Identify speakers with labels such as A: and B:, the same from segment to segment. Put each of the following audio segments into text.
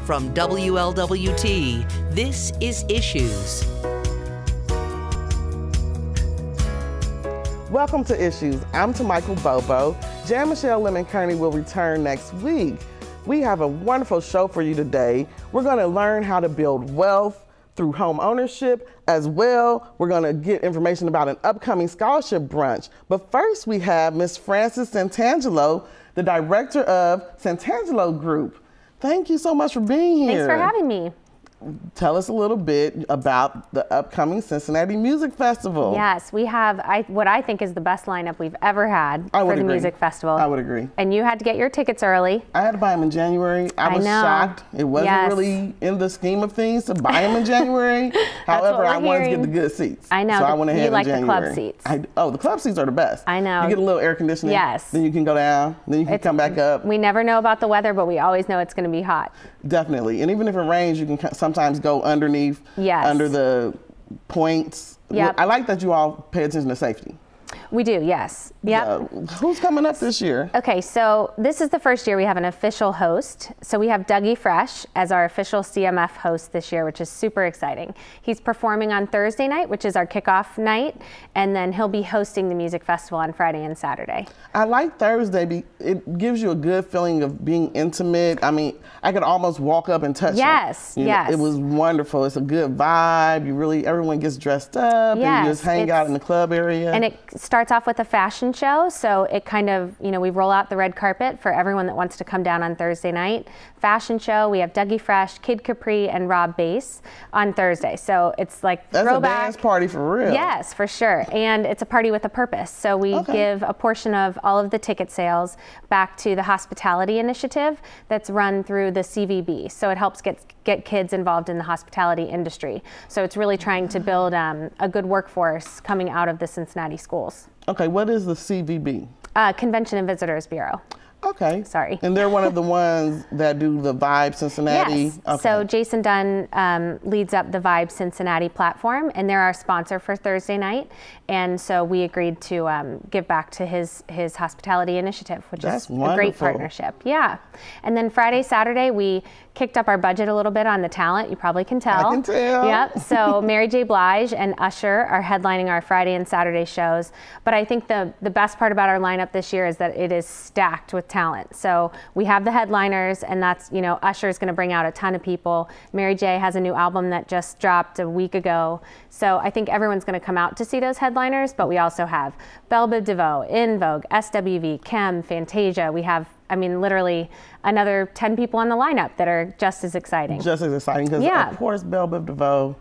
A: From WLWT, this is Issues.
B: Welcome to Issues. I'm Timikal Bobo. Jan Michelle Lemon-Kearney will return next week. We have a wonderful show for you today. We're going to learn how to build wealth through home ownership. As well, we're going to get information about an upcoming scholarship brunch. But first, we have Miss Frances Santangelo, the director of Santangelo Group. Thank you so much for being here.
C: Thanks for having me.
B: Tell us a little bit about the upcoming Cincinnati Music Festival.
C: Yes, we have what I think is the best lineup we've ever had for the music festival.
B: I would agree.
C: And you had to get your tickets early.
B: I had to buy them in January. I was shocked. It wasn't really in the scheme of things to buy them in January. However, I wanted to get the good seats.
C: I know.
B: So I went ahead
C: you like
B: in January.
C: the club seats.
B: The club seats are the best.
C: I know.
B: You get a little air conditioning.
C: Yes.
B: Then you can go down. Then you can come back up.
C: We never know about the weather, but we always know it's going to be hot.
B: Definitely. And even if it rains, you can sometimes go underneath, under the points.
C: Yep.
B: I like that you all pay attention to safety.
C: We do, yes. Yep.
B: Who's coming up this year?
C: Okay, so this is the first year we have an official host. So we have Dougie Fresh as our official CMF host this year, which is super exciting. He's performing on Thursday night, which is our kickoff night, and then he'll be hosting the music festival on Friday and Saturday. I like
B: Thursday. It gives you a good feeling of being intimate. I mean, I could almost walk up and touch
C: yes,
B: him.
C: Yes.
B: It was wonderful. It's a good vibe. Everyone gets dressed up and you just hang out in the club area.
C: And it starts off with a fashion show, so it kind of, we roll out the red carpet for everyone that wants to come down on Thursday night. Fashion show, we have Dougie Fresh, Kid Capri, and Rob Bass on Thursday. So it's like
B: that's
C: throwback.
B: A dance party for real.
C: Yes, for sure. And it's a party with a purpose. So we give a portion of all of the ticket sales back to the hospitality initiative that's run through the CVB. So it helps get kids involved in the hospitality industry. So it's really trying to build a good workforce coming out of the Cincinnati schools.
B: Okay, what is the CVB?
C: Convention and Visitors Bureau.
B: Okay.
C: Sorry.
B: And they're one of the ones that do the Vibe Cincinnati?
C: Yes. Okay. So Jason Dunn leads up the Vibe Cincinnati platform, and they're our sponsor for Thursday night. And so we agreed to give back to his hospitality initiative, which is a great partnership. Yeah. And then Friday, Saturday, we kicked up our budget a little bit on the talent. You probably can tell.
B: I can tell.
C: Yep. So Mary J. Blige and Usher are headlining our Friday and Saturday shows. But I think the best part about our lineup this year is that it is stacked with talent. So we have the headliners, and that's, Usher is going to bring out a ton of people. Mary J. has a new album that just dropped a week ago. So I think everyone's going to come out to see those headliners, but we also have Belle Biv DeVoe, In Vogue, SWV, Chem, Fantasia. We have, literally another 10 people on the lineup that are just as exciting.
B: Just as exciting, because of course Belle Biv DeVoe,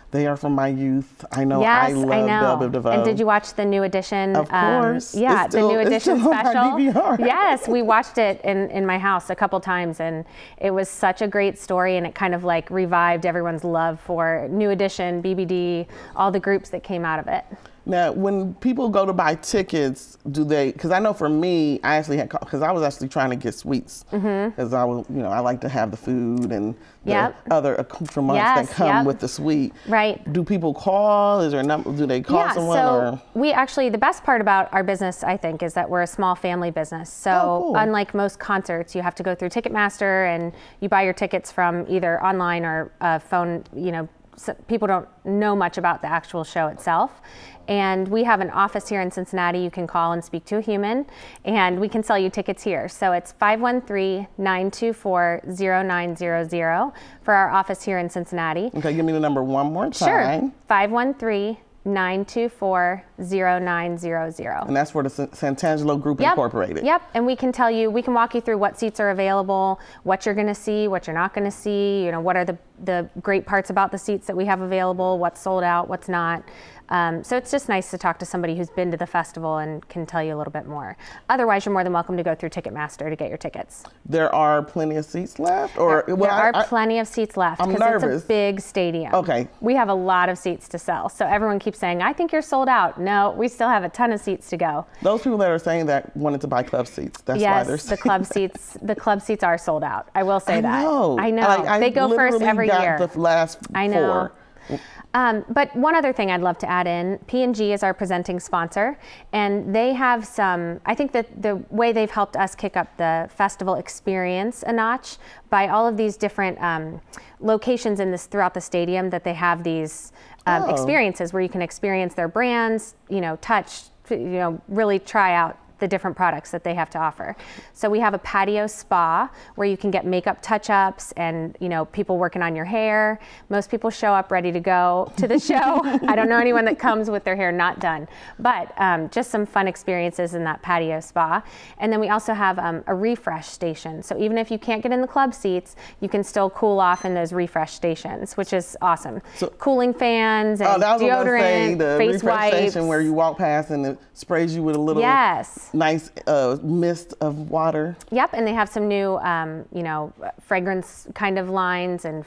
B: they are from my youth. I know.
C: Yes,
B: I love Belle Biv DeVoe.
C: And did you watch the new edition?
B: Of course.
C: Yeah, the new edition special.
B: On my DVR.
C: Yes, we watched it in my house a couple times, and it was such a great story, and it kind of like revived everyone's love for New Edition, BBD, all the groups that came out of it.
B: Now, when people go to buy tickets, do they, because I know for me, I actually had, because I was actually trying to get suites, because I was, I like to have the food and the other accoutrements that come with the suite.
C: Right.
B: Do people call? Is there a number? Do they call someone?
C: So we actually, the best part about our business, I think, is that we're a small family business. So unlike most concerts, you have to go through Ticketmaster and you buy your tickets from either online or phone, so people don't know much about the actual show itself. And we have an office here in Cincinnati. You can call and speak to a human, and we can sell you tickets here. So it's 513-924-0900 for our office here in Cincinnati.
B: Okay, give me the number one more time.
C: Sure, 513-924-0900.
B: And that's for the Santangelo Group Incorporated.
C: Yep, and we can walk you through what seats are available, what you're gonna see, what you're not gonna see, what are the great parts about the seats that we have available, what's sold out, what's not. So it's just nice to talk to somebody who's been to the festival and can tell you a little bit more. Otherwise, you're more than welcome to go through Ticketmaster to get your tickets.
B: There are plenty of seats left?
C: There are plenty of seats left because it's a big stadium.
B: Okay.
C: We have a lot of seats to sell. So everyone keeps saying, I think you're sold out. No, we still have a ton of seats to go.
B: Those people that are saying that wanted to buy club seats. That's why they're saying
C: the club seats are sold out. I will say that.
B: I know.
C: They go first every year.
B: The last
C: I know.
B: four.
C: But one other thing I'd love to add in, P&G is our presenting sponsor, and they have some, I think that the way they've helped us kick up the festival experience a notch by all of these different locations throughout the stadium, that they have these experiences where you can experience their brands, touch, really try out the different products that they have to offer. So we have a patio spa where you can get makeup touch-ups and people working on your hair. Most people show up ready to go to the show. I don't know anyone that comes with their hair not done, but just some fun experiences in that patio spa. And then we also have a refresh station. So even if you can't get in the club seats, you can still cool off in those refresh stations, which is awesome. So, cooling fans and deodorant,
B: the
C: face
B: refresh
C: wipes.
B: Station where you walk past and it sprays you with a little nice mist of water.
C: Yep, and they have some new, fragrance kind of lines and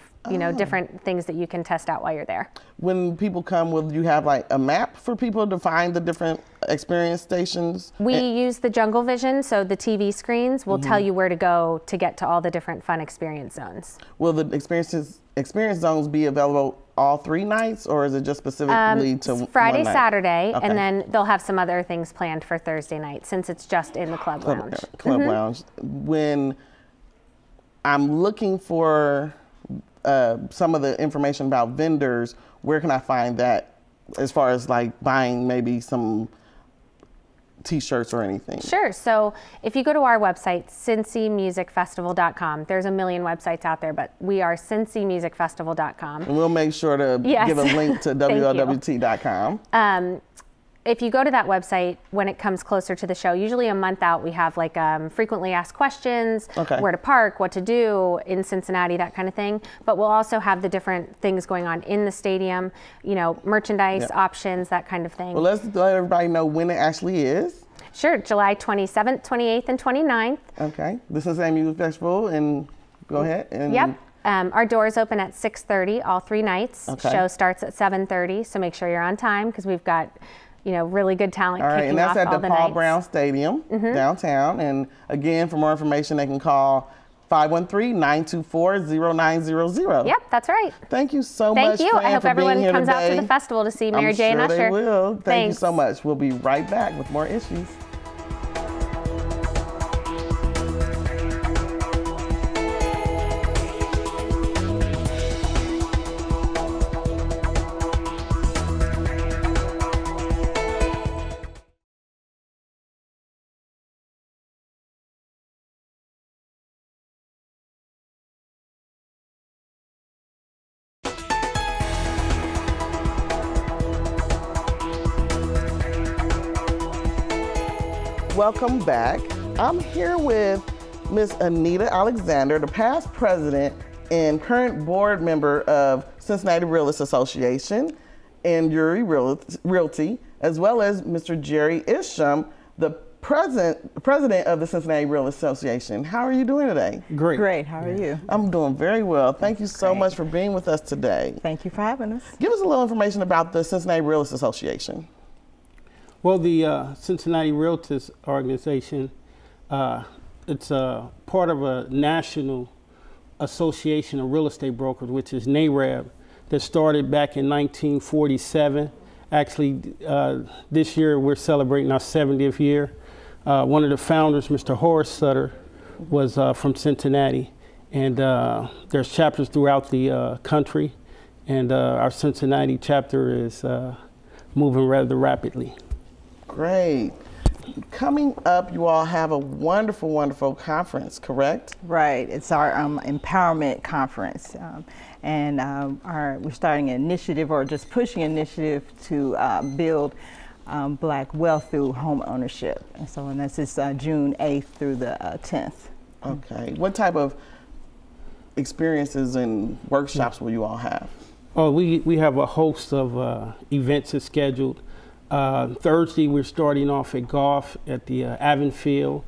C: different things that you can test out while you're there.
B: When people come, will you have like a map for people to find the different experience stations?
C: We use the Jungle Vision, so the TV screens will tell you where to go to get to all the different fun experience zones. Will the
B: experience zones be available all 3 nights, or is it just specifically to
C: Friday,
B: one night?
C: Saturday, and then they'll have some other things planned for Thursday night since it's just in the club lounge.
B: Club lounge. When I'm looking for some of the information about vendors, where can I find that as far as like buying maybe some t-shirts or anything? Sure.
C: So if you go to our website, cincymusicfestival.com, there's a million websites out there, but we are cincymusicfestival.com.
B: And we'll make sure to give a link to wlwt.com.
C: If you go to that website, when it comes closer to the show, usually a month out, we have like frequently asked questions, where to park, what to do in Cincinnati, that kind of thing. But we'll also have the different things going on in the stadium, merchandise options, that kind of thing.
B: Well, let's let everybody know when it actually is.
C: Sure, July 27th, 28th, and 29th.
B: Okay, the Cincinnati Music Festival, and go ahead. And
C: our doors open at 6:30 all 3 nights. Show starts at 7:30, so make sure you're on time because we've got really good talent kicking off all the nights.
B: And that's at the Paul Brown Stadium downtown. And again, for more information, they can call 513-924-0900.
C: Yep, that's right.
B: Thank you so much,
C: Thank you. I hope everyone comes
B: today.
C: out to the festival to see Mary J. and Usher.
B: I'm sure they will. Thank you so much. We'll be right back with more issues. Welcome back. I'm here with Miss Anita Alexander, the past president and current board member of Cincinnati Realist Association and Uri Realty, as well as Mr. Jerry Isham, the president of the Cincinnati Realist Association. How are you doing today?
D: Great. Great. How are you?
B: I'm doing very well. Thank you so much for being with us today.
D: Thank you for having us.
B: Give us a little information about the Cincinnati Realist Association.
E: Well, the Cincinnati Realtors Organization, it's part of a national association of real estate brokers, which is NAREB, that started back in 1947. Actually, this year we're celebrating our 70th year. One of the founders, Mr. Horace Sutter, was from Cincinnati, and there's chapters throughout the country, and our Cincinnati chapter is moving rather rapidly.
B: Great. Coming up, you all have a wonderful, wonderful conference, correct?
D: Right. It's our empowerment conference. We're starting an initiative, or just pushing an initiative, to build Black wealth through home ownership. And this is June 8th through the 10th.
B: Okay. What type of experiences and workshops will you all have?
E: Oh, we have a host of events that's scheduled. Thursday, we're starting off at golf at the Avonfield.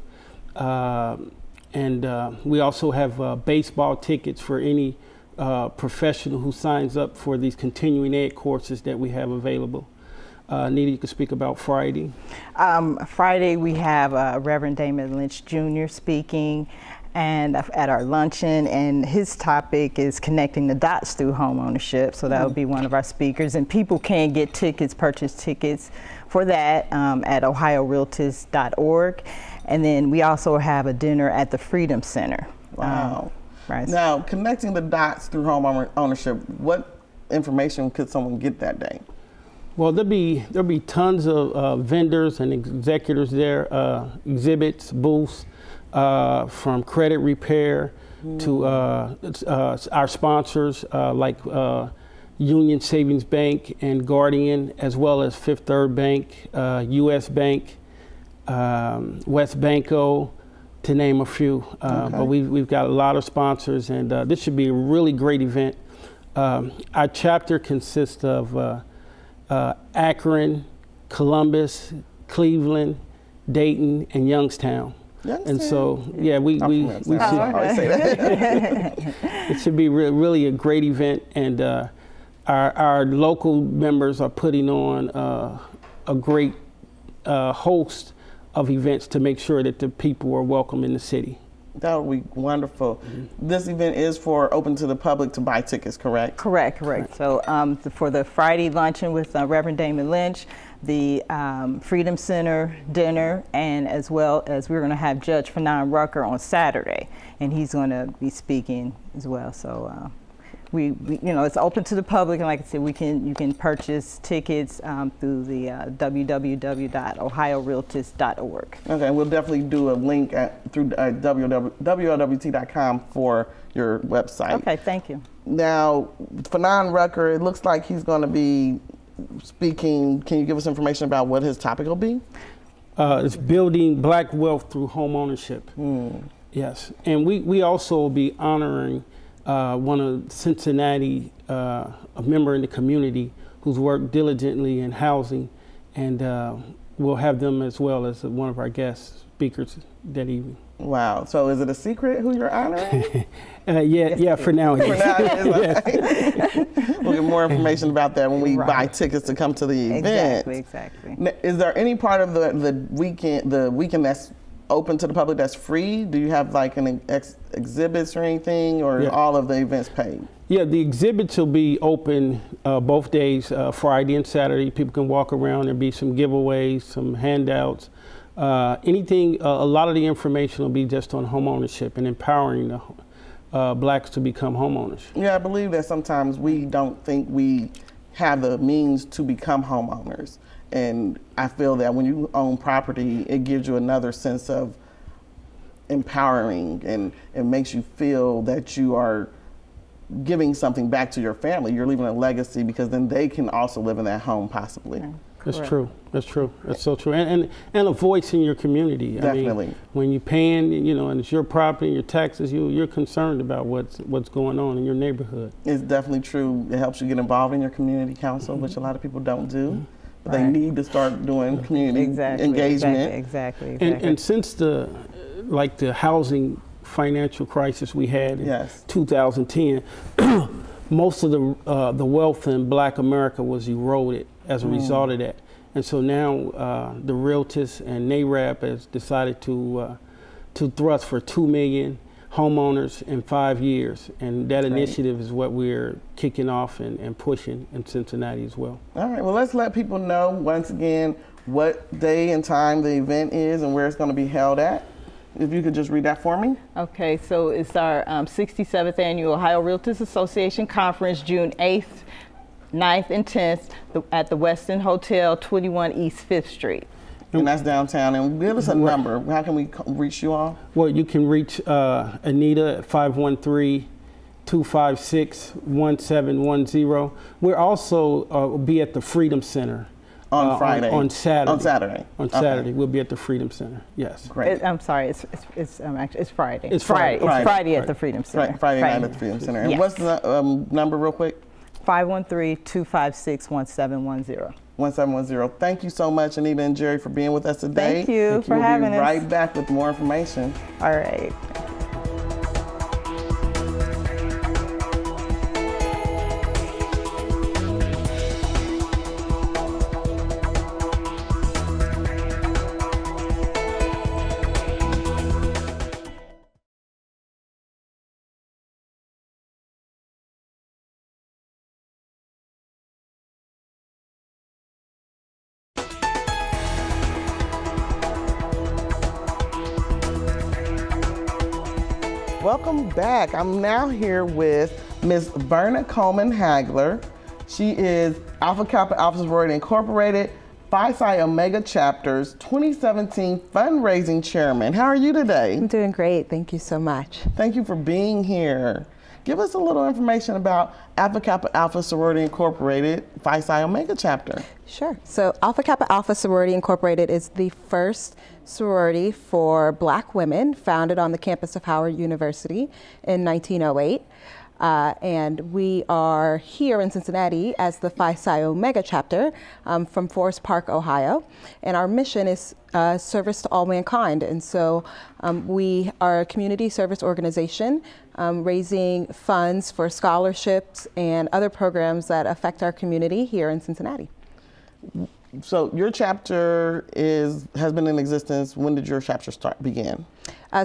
E: We also have baseball tickets for any professional who signs up for these continuing ed courses that we have available. Anita, you can speak about Friday.
D: Friday, we have Reverend Damon Lynch Jr. speaking. and at our luncheon, and his topic is connecting the dots through home ownership. So that will be one of our speakers, and people can get tickets, purchase tickets for that at wlwt-tv. And then we also have a dinner at the Freedom Center.
B: Wow.
D: Right.
B: Now, connecting the dots through home ownership, what information could someone get that day?
E: Well, there'll be tons of vendors and executors there, exhibits, booths, from credit repair to our sponsors like Union Savings Bank and Guardian, as well as Fifth Third Bank, U.S. Bank, West Banco, to name a few. But we've got a lot of sponsors, and this should be a really great event. Our chapter consists of Akron, Columbus, Cleveland, Dayton, and Youngstown. And so, yeah, we should, it should be really a great event, and our local members are putting on a great host of events to make sure that the people are welcome in the city.
B: That would be wonderful. This event is open to the public to buy tickets, correct?
D: Correct. So for the Friday luncheon with Reverend Damon Lynch, the Freedom Center dinner, and as well as we're going to have Judge Fanon Rucker on Saturday, and he's going to be speaking as well. So we it's open to the public, and like I said, you can purchase tickets through the www.ohiorealtist.org.
B: Okay, we'll definitely do a link through wlwt.com for your website.
D: Okay, thank you.
B: Now, Fanon Rucker, it looks like he's going to be speaking. Can you give us information about what his topic will be?
E: It's building Black wealth through home ownership. Yes, and we also will be honoring one of Cincinnati, a member in the community who's worked diligently in housing, and we'll have them as well as one of our guest speakers that evening.
B: Wow. So is it a secret who you're honoring?
E: Yeah, for now it is.
B: For now it is. We'll get more information about that when we buy tickets to come to the event.
D: Exactly.
B: Now, is there any part of the weekend that's open to the public that's free? Do you have like an exhibits or anything, or all of the events paid? Yeah,
E: the exhibits will be open both days, Friday and Saturday. People can walk around. There'll be some giveaways, some handouts, anything. A lot of the information will be just on home ownership and empowering the blacks to become homeowners. Yeah, I believe that sometimes we don't think we have the means to become homeowners. And I feel that when you own property, it gives you another sense of empowering, and it makes you feel that you are giving something back to your family. You're leaving a legacy, because then they can also live in that home possibly. That's true. That's true. That's so true. And a voice in your community. Definitely. I mean, when you're paying, and it's your property, your taxes, you're concerned about what's going on in your neighborhood. It's definitely true. It helps you get involved in your community council, which a lot of people don't do. They need to start doing community engagement. Exactly. And since the housing financial crisis we had in 2010, most of the wealth in Black America was eroded as a result of that. And so now the Realtist and NARAB has decided to thrust for 2 million homeowners in 5 years, and that initiative is what we're kicking off and pushing in Cincinnati as well. All right, well, let's let people know once again what day and time the event is and where it's going to be held at. If you could just read that for me. Okay, so it's our 67th Annual Ohio Realtors Association Conference, June 8th, 9th, and 10th at the Westin Hotel, 21 East 5th Street. And that's downtown. And give us a number. How can we reach you all? Well, you can reach Anita at 513-256-1710. We're also be at the Freedom Center. On Friday. On Saturday. On Saturday. On Saturday, we'll be at the Freedom Center. Yes. Great. I'm sorry. It's Friday. It's Friday. It's Friday at the Freedom Center. Friday night at the Freedom Center. And what's the number, real quick? 513-256-1710. 1710. Thank you so much, Anita and Jerry, for being with us today. Thank you for having us. We'll be right back with more information. All right.
B: welcome back. I'm now here with Ms. Verna Coleman-Hagler. She is Alpha Kappa Alpha Sorority Incorporated, Phi Psi Omega Chapter's 2017 fundraising chairman. How are you today?
F: I'm doing great. Thank you so much.
B: Thank you for being here. Give us a little information about Alpha Kappa Alpha Sorority Incorporated, Phi Psi Omega Chapter.
F: Sure. So Alpha Kappa Alpha Sorority Incorporated is the first sorority for Black women founded on the campus of Howard University in 1908. And we are here in Cincinnati as the Phi Psi Omega chapter from Forest Park, Ohio. And our mission is service to all mankind. And so we are a community service organization raising funds for scholarships and other programs that affect our community here in Cincinnati.
B: So your chapter has been in existence. When did your chapter begin?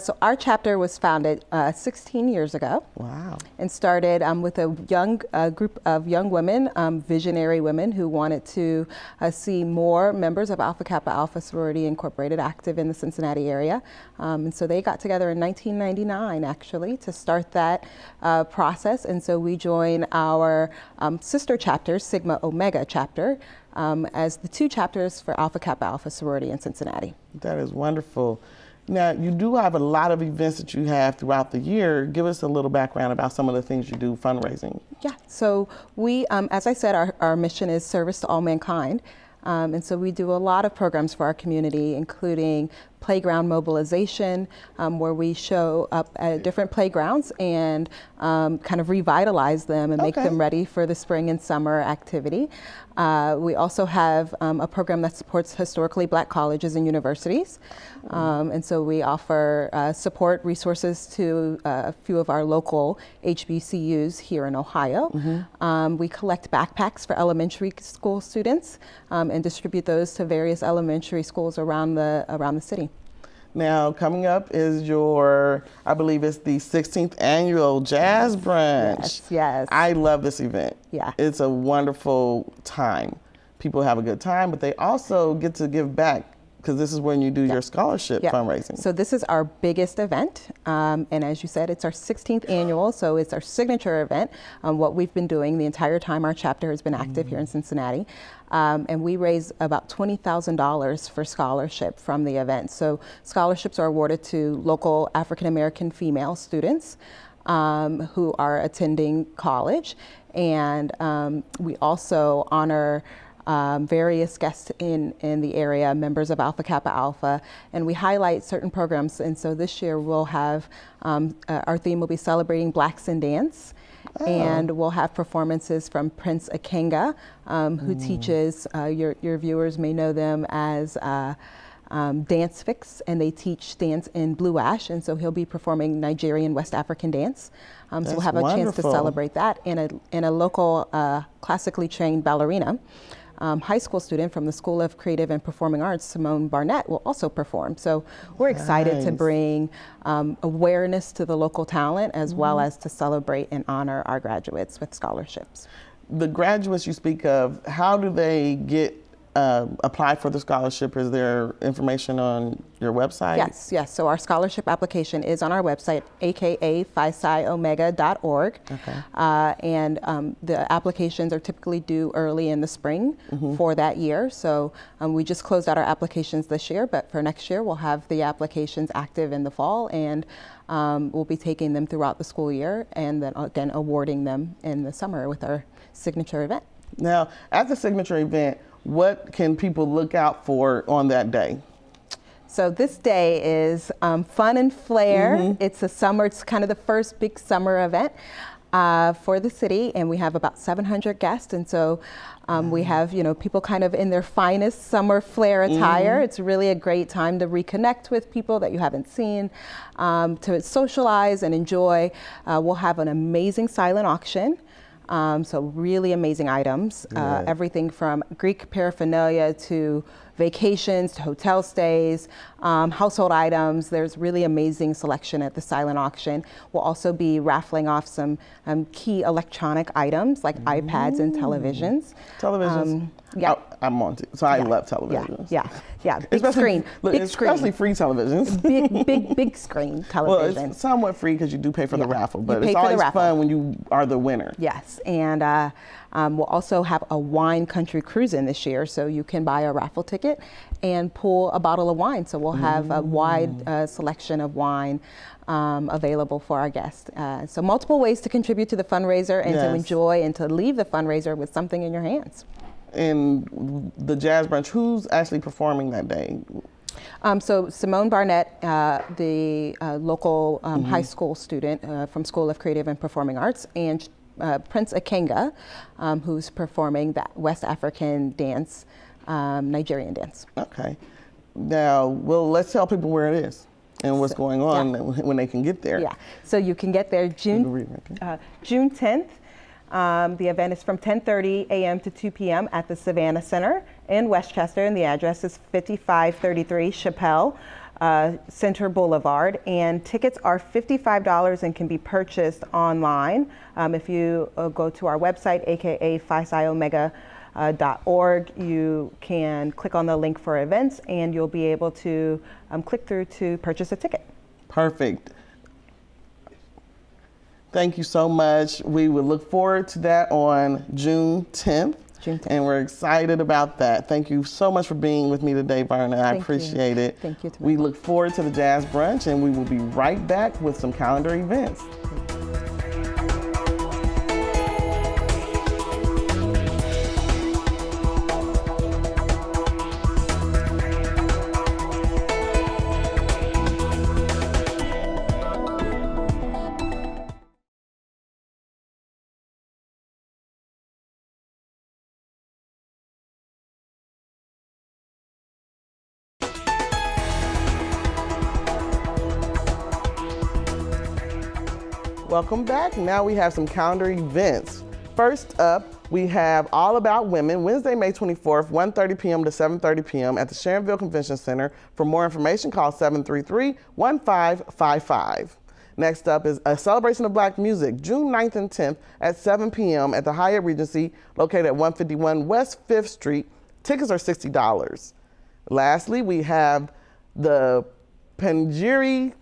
F: So our chapter was founded 16 years ago.
B: Wow.
F: And started with a group of young women, visionary women who wanted to see more members of Alpha Kappa Alpha Sorority Incorporated active in the Cincinnati area. And so they got together in 1999 actually to start that process. And so we joined our sister chapter, Sigma Omega chapter, as the two chapters for Alpha Kappa Alpha Sorority in Cincinnati.
B: That is wonderful. Now, you do have a lot of events that you have throughout the year. Give us a little background about some of the things you do fundraising.
F: Yeah, so we, as I said, our mission is service to all mankind. And so we do a lot of programs for our community, including playground mobilization, where we show up at different playgrounds and kind of revitalize them and make them ready for the spring and summer activity. We also have a program that supports historically Black colleges and universities. And so we offer support resources to a few of our local HBCUs here in Ohio. We collect backpacks for elementary school students and distribute those to various elementary schools around the city.
B: Now, coming up is I believe it's the 16th annual Jazz Brunch.
F: Yes, yes.
B: I love this event.
F: Yeah.
B: It's a wonderful time. People have a good time, but they also get to give back, because this is when you do your scholarship fundraising.
F: So this is our biggest event, and as you said, it's our 16th annual, so it's our signature event, what we've been doing the entire time our chapter has been active here in Cincinnati. And we raise about $20,000 for scholarship from the event. So scholarships are awarded to local African-American female students who are attending college, and we also honor various guests in the area, members of Alpha Kappa Alpha, and we highlight certain programs. And so this year we'll have, our theme will be celebrating Blacks in Dance. And we'll have performances from Prince Akenga, who teaches, your viewers may know them as Dance Fix, and they teach dance in Blue Ash, and so he'll be performing Nigerian West African dance. So we'll have a chance to celebrate that. And a local classically trained ballerina, high school student from the School of Creative and Performing Arts, Simone Barnett, will also perform. So we're excited to bring awareness to the local talent, as well as to celebrate and honor our graduates with scholarships.
B: The graduates you speak of, how do they get apply for the scholarship? Is there information on your website?
F: Yes. So our scholarship application is on our website, aka phisiomega.org. And the applications are typically due early in the spring for that year. So we just closed out our applications this year, but for next year we'll have the applications active in the fall, and we'll be taking them throughout the school year, and then again awarding them in the summer with our signature event.
B: Now, at the signature event, what can people look out for on that day?
F: So this day is fun and flair. It's kind of the first big summer event for the city, and we have about 700 guests, and so we have people kind of in their finest summer flair attire. It's really a great time to reconnect with people that you haven't seen, to socialize and enjoy. We'll have an amazing silent auction. So really amazing items, everything from Greek paraphernalia to vacations to hotel stays, household items. There's really amazing selection at the silent auction. We'll also be raffling off some key electronic items like iPads and televisions.
B: Televisions. I'm on it. So I love television.
F: Yeah. Big screen.
B: Especially free televisions.
F: Big screen television.
B: Well, it's somewhat free because you do pay for the raffle, but
F: it's
B: always fun when you are the winner.
F: Yes, and we'll also have a wine country cruise in this year, so you can buy a raffle ticket and pull a bottle of wine. So we'll have a wide selection of wine available for our guests. So multiple ways to contribute to the fundraiser and to enjoy and to leave the fundraiser with something in your hands.
B: And the Jazz Brunch, who's actually performing that day?
F: So Simone Barnett, the local high school student from School of Creative and Performing Arts, and Prince Akenga, who's performing that West African dance, Nigerian dance. Okay. Now, well, let's tell people where it is and what's going on when they can get there. Yeah. So you can get there June 10th. The event is from 10:30 a.m. to 2 p.m. at the Savannah Center in Westchester, and the address is 5533 Chappelle Center Boulevard, and tickets are $55 and can be purchased online. If you go to our website, aka phi-psi-omega.org, you can click on the link for events and you'll be able to click through to purchase a ticket. Perfect. Thank you so much. We will look forward to that on June 10th. And we're excited about that. Thank you so much for being with me today, Verna. I appreciate it. Thank you. We look forward to the Jazz Brunch, and we will be right back with some calendar events. Welcome back. Now we have some calendar events. First up, we have All About Women, Wednesday, May 24th, 1:30 p.m. to 7:30 p.m. at the Sharonville Convention Center. For more information, call 733-1555. Next up is a celebration of Black music, June 9th and 10th at 7 p.m. at the Hyatt Regency, located at 151 West 5th Street. Tickets are $60. Lastly, we have the PANEGYRI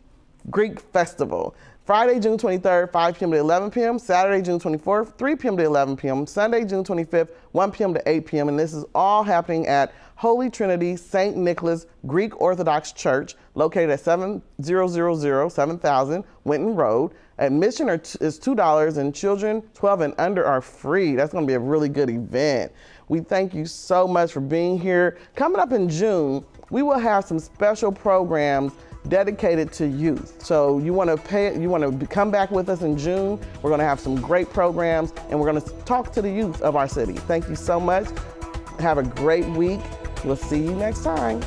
F: Greek Festival. Friday, June 23rd, 5 p.m. to 11 p.m. Saturday, June 24th, 3 p.m. to 11 p.m. Sunday, June 25th, 1 p.m. to 8 p.m. And this is all happening at Holy Trinity St. Nicholas Greek Orthodox Church, located at 7000 Winton Road. Admission is $2, and children 12 and under are free. That's going to be a really good event. We thank you so much for being here. Coming up in June, we will have some special programs dedicated to youth. So you want to come back with us in June. We're going to have some great programs, and we're going to talk to the youth of our city. Thank you so much. Have a great week. We'll see you next time.